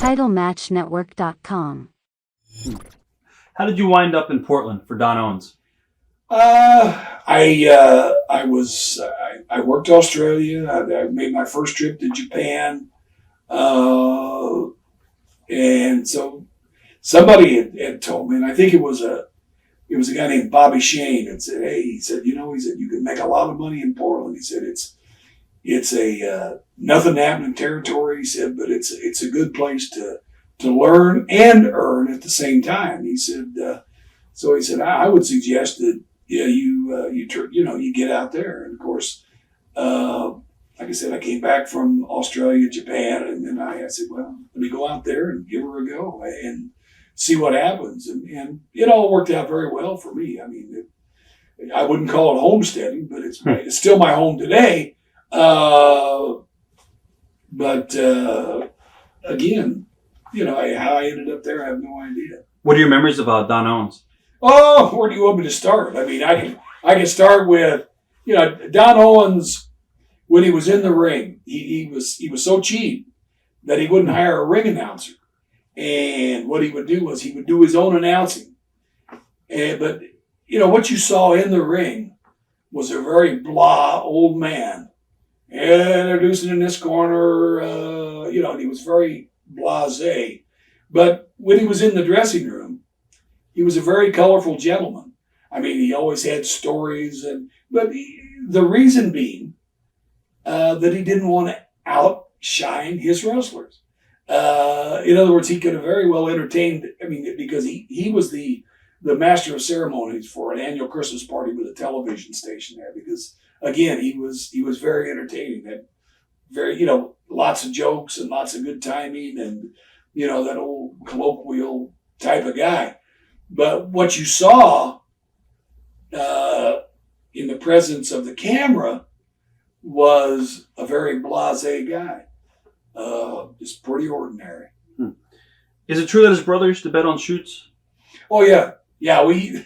TitleMatchNetwork.com. How did you wind up in Portland for Don Owens? I worked Australia. I made my first trip to Japan, and so somebody had told me, and I think it was a guy named Bobby Shane, and said, "Hey," he said, "you can make a lot of money in Portland." He said, "It's a nothing happening territory." He said, "But it's a good place to learn and earn at the same time." He said, so he said, "I would suggest that you get out there." And of course, like I said, I came back from Australia, Japan, and then I said, "Well, let me go out there and give her a go and see what happens." And it all worked out very well for me. I mean, I wouldn't call it homesteading, but it's still my home today. But again, how I ended up there, I have no idea. What are your memories about Don Owens? Oh, where do you want me to start? I mean, I can start with, Don Owens, when he was in the ring, he was so cheap that he wouldn't hire a ring announcer. And what he would do was he would do his own announcing. But what you saw in the ring was a very blah old man. Introducing in this corner, and he was very blasé. But when he was in the dressing room, he was a very colorful gentleman. I mean, he always had stories, but the reason being that he didn't want to outshine his wrestlers. In other words, he could have very well entertained. I mean, because he was the master of ceremonies for an annual Christmas party with a television station there. Because again, he was very entertaining. Had very lots of jokes and lots of good timing, and that old colloquial type of guy. But what you saw in the presence of the camera was a very blasé guy. Just pretty ordinary. Is it true that his brother used to bet on shoots? Oh yeah. We.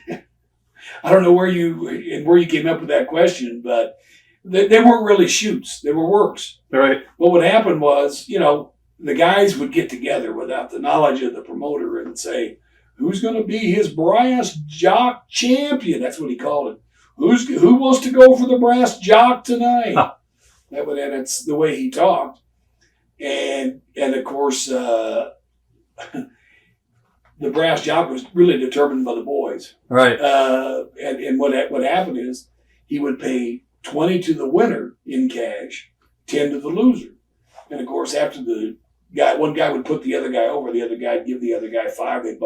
I don't know where you came up with that question, but they weren't really shoots. They were works. Right. What would happen was, the guys would get together without the knowledge of the promoter and say, "Who's going to be his brass jock champion?" That's what he called it. Who wants to go for the brass jock tonight? Huh. That's the way he talked. And of course, the brass jock was really determined by the boys. Right. And what happened is he would pay 20 to the winner in cash, 10 to the loser. And of course, after one guy would put the other guy over, the other guy would give the other guy 5. They'd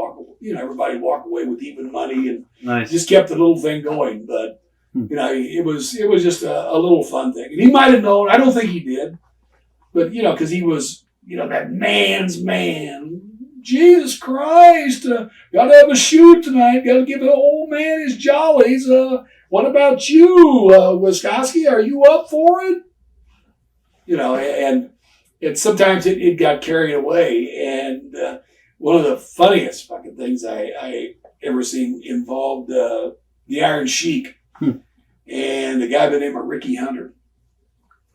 everybody walk away with even money, and nice. Just kept the little thing going. But it was just a little fun thing. And he might have known. I don't think he did, but because he was that man's man. Jesus Christ! Got to have a shoot tonight. Got to give the old man his jollies. What about you, Wiskoski? Are you up for it? And sometimes it got carried away. And one of the funniest fucking things I ever seen involved the Iron Sheik and a guy by the name of Ricky Hunter.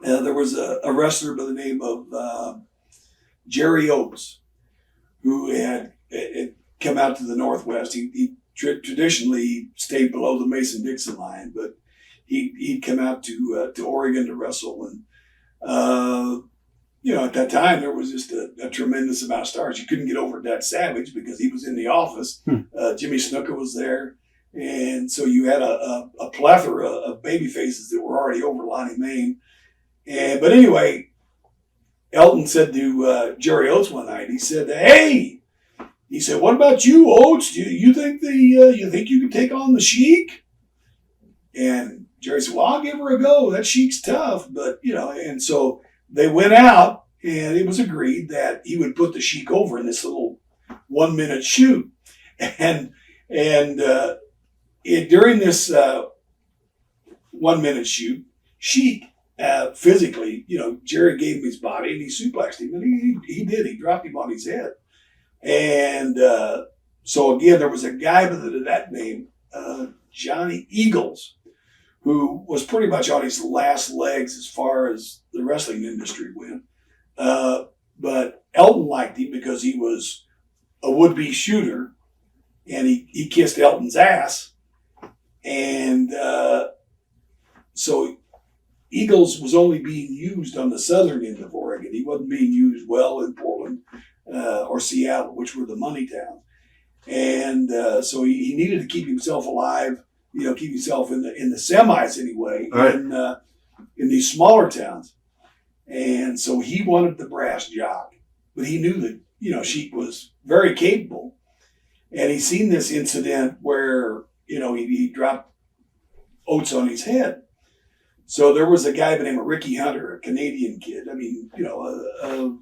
There was a wrestler by the name of Jerry Oates, who had come out to the Northwest. He traditionally stayed below the Mason-Dixon line, but he'd come out to Oregon to wrestle. And at that time, there was just a tremendous amount of stars. You couldn't get over Dad Savage because he was in the office. Jimmy Snuka was there. And so you had a plethora of baby faces that were already over Lonnie Main. But anyway, Elton said to Jerry Oates one night, he said, "Hey," he said, "what about you, Oates? Do you think you can take on the Sheik?" And Jerry said, "Well, I'll give her a go. That Sheik's tough." But, and so they went out, and it was agreed that he would put the Sheik over in this little 1-minute shoot. And during this 1-minute shoot, Sheik, physically, Jerry gave him his body and he suplexed him, and he did. He dropped him on his head. And so again, there was a guy by that name, Johnny Eagles, who was pretty much on his last legs as far as the wrestling industry went. But Elton liked liked him because he was a would-be shooter, and he kissed Elton's ass. And so Eagles was only being used on the southern end of Oregon. He wasn't being used well in Portland or Seattle, which were the money towns. And so he needed to keep himself alive, keep himself in the semis anyway, right, in these smaller towns. And so he wanted the brass jock, but he knew that, Sheik was very capable. And he seen this incident where, he dropped oats on his head. So there was a guy by the name of Ricky Hunter, a Canadian kid. I mean, a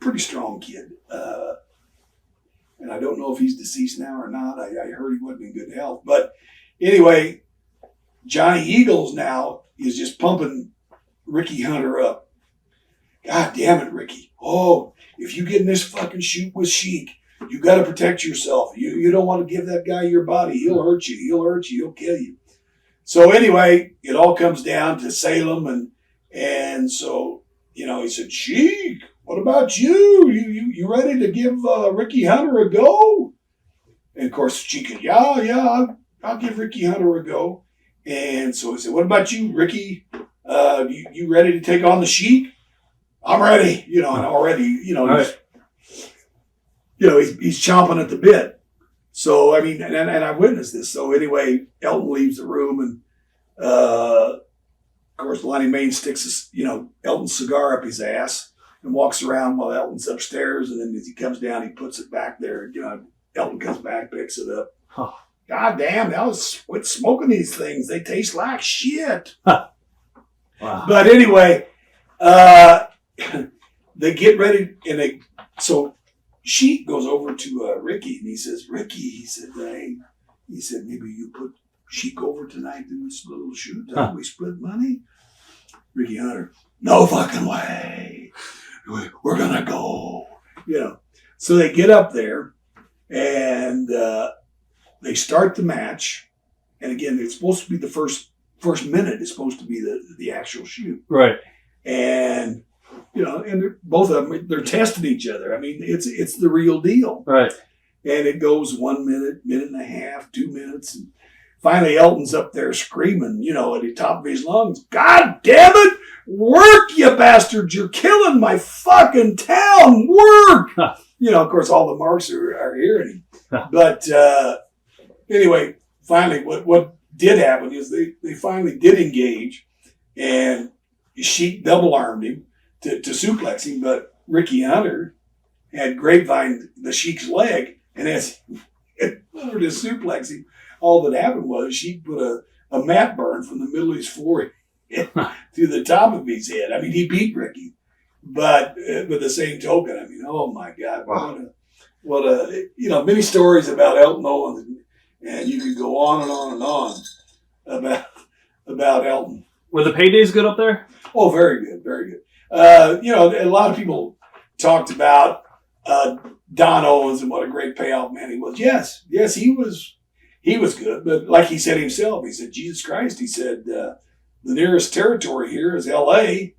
pretty strong kid. And I don't know if he's deceased now or not. I heard he wasn't in good health. But anyway, Johnny Eagles now is just pumping Ricky Hunter up. God damn it, Ricky. Oh, if you get in this fucking shoot with Sheik, you got to protect yourself. You don't want to give that guy your body. He'll hurt you. He'll kill you. So anyway, it all comes down to Salem. And so, he said, Sheik, what about you? You ready to give Ricky Hunter a go? And of course, Sheik said, yeah, I'll give Ricky Hunter a go. And so he said, what about you, Ricky? You ready to take on the Sheik? I'm ready. And already, right, he's chomping at the bit. So, I mean, and I witnessed this. So anyway, Elton leaves the room, and of course, Lonnie Main sticks Elton's cigar up his ass and walks around while Elton's upstairs. And then as he comes down, he puts it back there. Elton comes back, picks it up. Huh. God damn, quit smoking these things. They taste like shit. Wow. But anyway, they get ready, and so Sheik goes over to Ricky, and he says, Ricky, he said, maybe you put Sheik over tonight in this little shoot. We split money. Ricky Hunter, no fucking way. We're going to go. So they get up there, and they start the match. And again, it's supposed to be the first minute is supposed to be the actual shoot. right. And and both of them, they're testing each other. I mean, it's the real deal. Right. And it goes 1 minute, minute and a half, 2 minutes. And finally, Elton's up there screaming, at the top of his lungs, God damn it! Work, you bastards! You're killing my fucking town! Work! Of course, all the marks are hearing him. But anyway, finally, what did happen is they finally did engage, and Sheik double-armed him to suplex him, but Ricky Hunter had grapevined the Sheik's leg, and as he over to suplex him, all that happened was Sheik put a mat burn from the middle of his forehead to the top of his head. I mean, he beat Ricky, but with the same token, I mean, oh my God, wow. what a many stories about Elton Owens, and you could go on and on and on about Elton. Were the paydays good up there? Oh, very good, very good. A lot of people talked about Don Owens and what a great payoff man he was. Yes, he was good. But like he said himself, he said, Jesus Christ, he said, the nearest territory here is L.A.,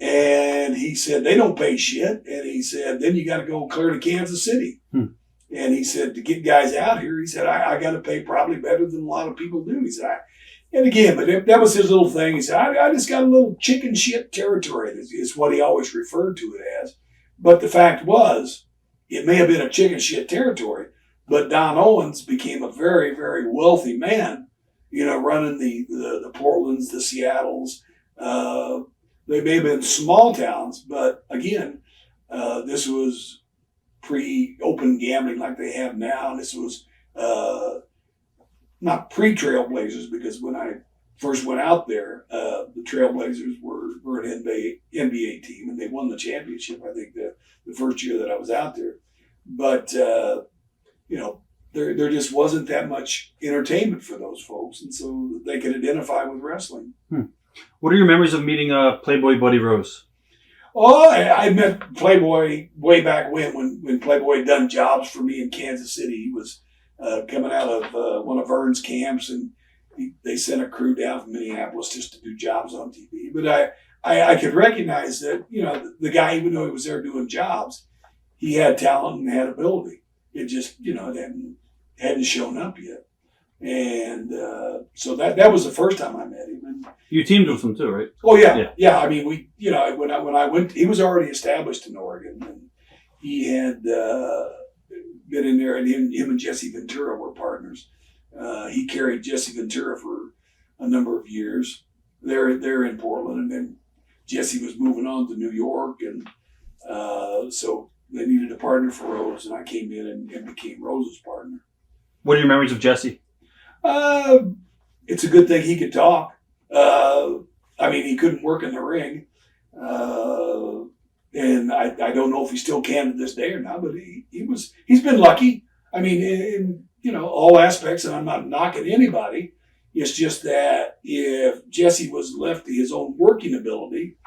and he said, they don't pay shit. And he said, then you got to go clear to Kansas City. And he said, to get guys out here, he said, I got to pay probably better than a lot of people do. He said, and again, but that was his little thing. He said, I just got a little chicken shit territory, is what he always referred to it as. But the fact was, it may have been a chicken shit territory, but Don Owens became a very, very wealthy man, running the Portlands, the Seattles. They may have been small towns, but again, this was pre-open gambling like they have now. This was not pre-Trailblazers, because when I first went out there, the Trailblazers were an NBA team, and they won the championship, I think, the first year that I was out there. But, there just wasn't that much entertainment for those folks, and so they could identify with wrestling. What are your memories of meeting Playboy Buddy Rose? Oh, I met Playboy way back when Playboy had done jobs for me in Kansas City. He was coming out of one of Vern's camps, and they sent a crew down from Minneapolis just to do jobs on TV. But I could recognize that, the guy, even though he was there doing jobs, he had talent and had ability. It just, it hadn't shown up yet. And so that was the first time I met him. And you teamed with him too, right? oh yeah. I mean, we, when I went, he was already established in Oregon, and he had been in there, and him and Jesse Ventura were partners. He carried Jesse Ventura for a number of years. They're in Portland, and then Jesse was moving on to New York, and so they needed a partner for Rose, and I came in and became Rose's partner. What are your memories of Jesse? It's a good thing he could talk. I mean, he couldn't work in the ring, and I don't know if he still can to this day or not. But he's been lucky. I mean, in all aspects, and I'm not knocking anybody. It's just that if Jesse was left to his own working ability,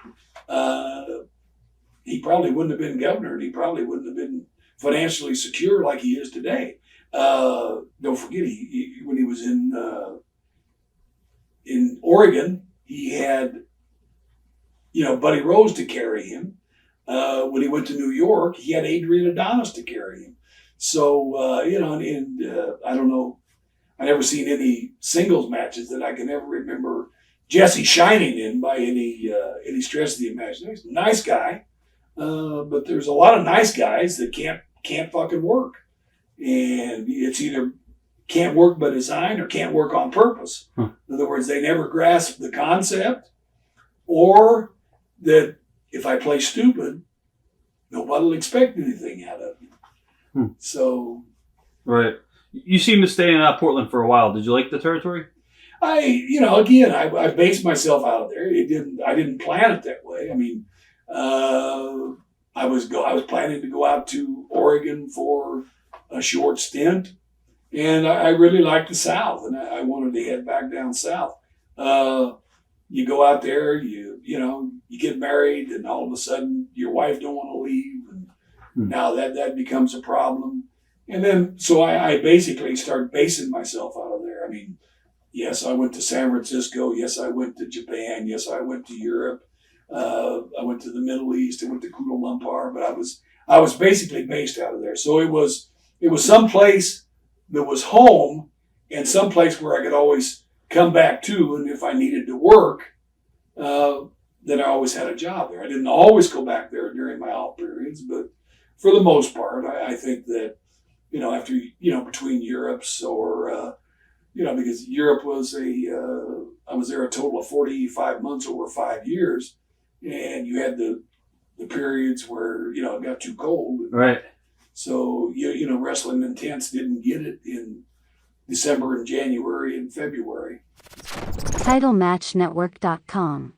he probably wouldn't have been governor, and he probably wouldn't have been financially secure like he is today. Don't forget, when he was in Oregon, he had, Buddy Rose to carry him. When he went to New York, he had Adrian Adonis to carry him. So, and I don't know, I never seen any singles matches that I can ever remember Jesse shining in by any stretch of the imagination. He's a nice guy, but there's a lot of nice guys that can't fucking work. And it's either can't work by design or can't work on purpose. In other words, they never grasp the concept, or that if I play stupid, nobody will expect anything out of me. So, right. You seem to stay in Portland for a while. Did you like the territory? I based myself out of there. I didn't plan it that way. I mean, I was planning to go out to Oregon for a short stint, and I really liked the South, and I wanted to head back down south. You go out there, you get married, and all of a sudden your wife don't want to leave, and now that becomes a problem. And then, so I basically started basing myself out of there. I mean, yes, I went to San Francisco. Yes, I went to Japan. Yes, I went to Europe. I went to the Middle East. I went to Kuala Lumpur, but I was basically based out of there. So it was some place that was home, and some place where I could always come back to. And if I needed to work, then I always had a job there. I didn't always go back there during my off periods, but for the most part, I think that, after, between Europes or, because Europe was I was there a total of 45 months over 5 years, and you had the periods where, it got too cold. Right. So, Wrestling Intense didn't get it in December and January and February. TitleMatchNetwork.com